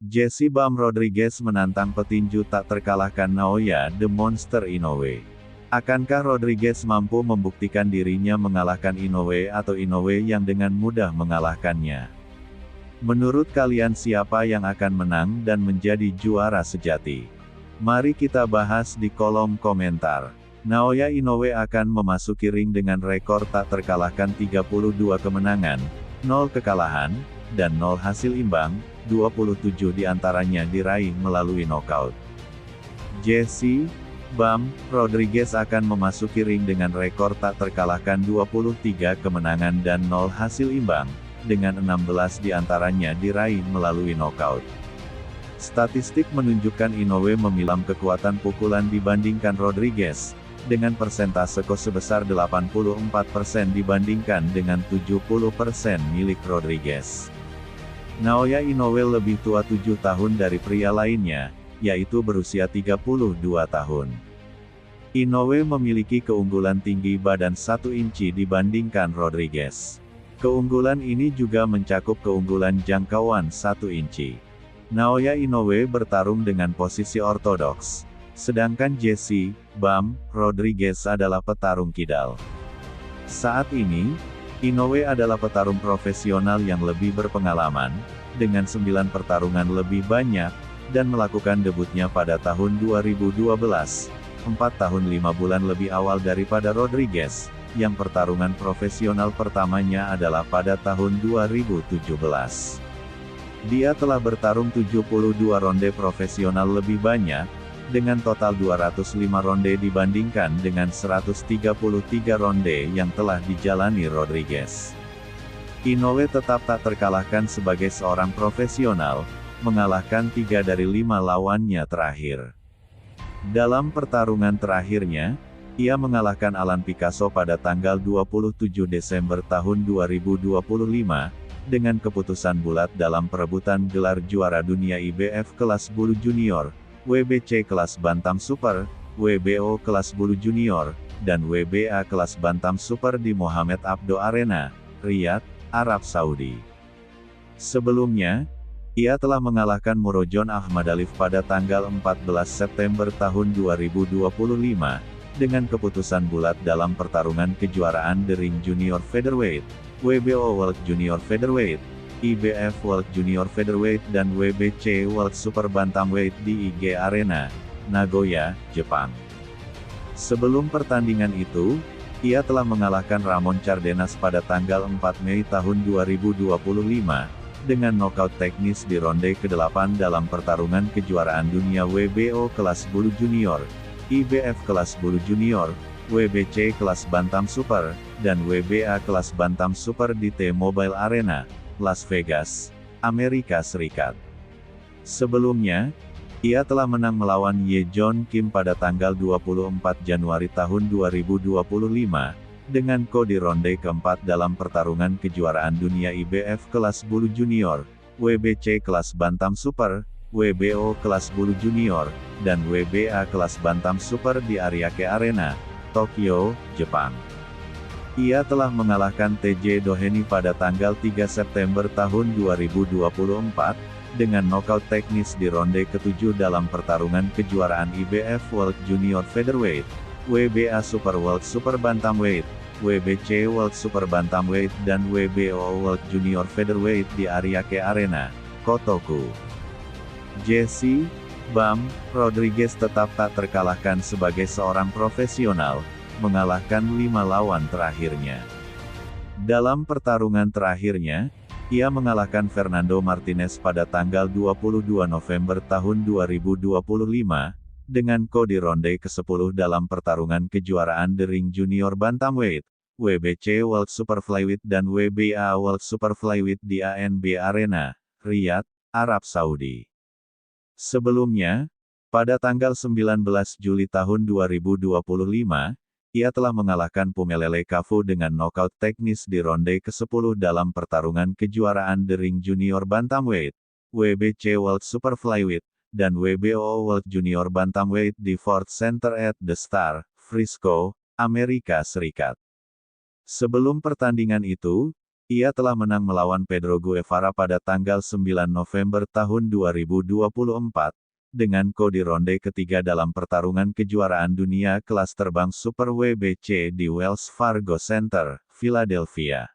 Jesse Bam Rodriguez menantang petinju tak terkalahkan Naoya The Monster Inoue. Akankah Rodriguez mampu membuktikan dirinya mengalahkan Inoue atau Inoue yang dengan mudah mengalahkannya? Menurut kalian siapa yang akan menang dan menjadi juara sejati? Mari kita bahas di kolom komentar. Naoya Inoue akan memasuki ring dengan rekor tak terkalahkan 32 kemenangan, 0 kekalahan, dan 0 hasil imbang, 27 diantaranya diraih melalui knockout. Jesse Bam Rodriguez akan memasuki ring dengan rekor tak terkalahkan 23 kemenangan dan 0 hasil imbang, dengan 16 diantaranya diraih melalui knockout. Statistik menunjukkan Inoue memilam kekuatan pukulan dibandingkan Rodriguez, dengan persentase KO sebesar 84% dibandingkan dengan 70% milik Rodriguez. Naoya Inoue lebih tua 7 tahun dari pria lainnya, yaitu berusia 32 tahun. Inoue memiliki keunggulan tinggi badan 1 inci dibandingkan Rodriguez. Keunggulan ini juga mencakup keunggulan jangkauan 1 inci. Naoya Inoue bertarung dengan posisi ortodoks, sedangkan Jesse Bam Rodriguez adalah petarung kidal. Saat ini, Inoue adalah petarung profesional yang lebih berpengalaman, dengan 9 pertarungan lebih banyak, dan melakukan debutnya pada tahun 2012, 4 tahun 5 bulan lebih awal daripada Rodriguez, yang pertarungan profesional pertamanya adalah pada tahun 2017. Dia telah bertarung 72 ronde profesional lebih banyak, dengan total 205 ronde dibandingkan dengan 133 ronde yang telah dijalani Rodriguez. Inoue tetap tak terkalahkan sebagai seorang profesional, mengalahkan 3 dari 5 lawannya terakhir. Dalam pertarungan terakhirnya, ia mengalahkan Alan Picasso pada tanggal 27 Desember tahun 2025, dengan keputusan bulat dalam perebutan gelar juara dunia IBF kelas bulu junior, WBC kelas bantam super, WBO kelas bulu junior, dan WBA kelas bantam super di Mohamed Abdo Arena, Riyadh, Arab Saudi. Sebelumnya, ia telah mengalahkan Murodjon Ahmadalif pada tanggal 14 September tahun 2025, dengan keputusan bulat dalam pertarungan kejuaraan The Ring Junior Featherweight, WBO World Junior Featherweight, IBF World Junior Featherweight dan WBC World Super Bantamweight di IG Arena, Nagoya, Jepang. Sebelum pertandingan itu, ia telah mengalahkan Ramon Cardenas pada tanggal 4 Mei tahun 2025, dengan nokaut teknis di ronde ke-8 dalam pertarungan kejuaraan dunia WBO kelas bulu junior, IBF kelas bulu junior, WBC kelas bantam super, dan WBA kelas bantam super di T-Mobile Arena, Las Vegas, Amerika Serikat. Sebelumnya, ia telah menang melawan Ye John Kim pada tanggal 24 Januari tahun 2025, dengan KO di ronde keempat dalam pertarungan kejuaraan dunia IBF kelas bulu junior, WBC kelas bantam super, WBO kelas bulu junior, dan WBA kelas bantam super di Ariake Arena, Tokyo, Jepang. Ia telah mengalahkan TJ Doheny pada tanggal 3 September tahun 2024, dengan nokaut teknis di ronde ke-7 dalam pertarungan kejuaraan IBF World Junior Featherweight, WBA Super World Super Bantamweight, WBC World Super Bantamweight dan WBO World Junior Featherweight di Ariake Arena, Kotoku. Jesse Bam Rodriguez tetap tak terkalahkan sebagai seorang profesional, mengalahkan 5 lawan terakhirnya. Dalam pertarungan terakhirnya, ia mengalahkan Fernando Martinez pada tanggal 22 November tahun 2025, dengan KO di ronde ke-10 dalam pertarungan kejuaraan The Ring Junior Bantamweight, WBC World Super Flyweight dan WBA World Super Flyweight di ANB Arena, Riyadh, Arab Saudi. Sebelumnya, pada tanggal 19 Juli tahun 2025, ia telah mengalahkan Pumelele Cafu dengan nokaut teknis di ronde ke-10 dalam pertarungan kejuaraan The Ring Junior Bantamweight, WBC World Super Flyweight, dan WBO World Junior Bantamweight di Ford Center at the Star, Frisco, Amerika Serikat. Sebelum pertandingan itu, Ia telah menang melawan Pedro Guevara pada tanggal 9 November tahun 2024, dengan di ronde ketiga dalam pertarungan kejuaraan dunia kelas terbang Super WBC di Wells Fargo Center, Philadelphia.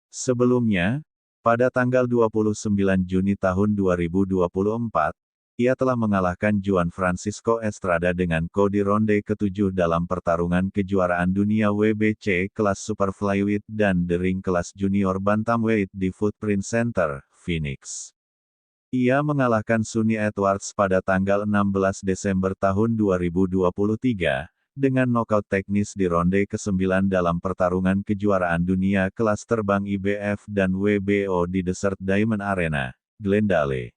Sebelumnya, pada tanggal 29 Juni tahun 2024, ia telah mengalahkan Juan Francisco Estrada dengan di ronde ketujuh dalam pertarungan kejuaraan dunia WBC kelas Super Flyweight dan The Ring kelas Junior Bantamweight di Footprint Center, Phoenix. Ia mengalahkan Sunny Edwards pada tanggal 16 Desember tahun 2023, dengan nokaut teknis di ronde ke-9 dalam pertarungan kejuaraan dunia kelas terbang IBF dan WBO di Desert Diamond Arena, Glendale.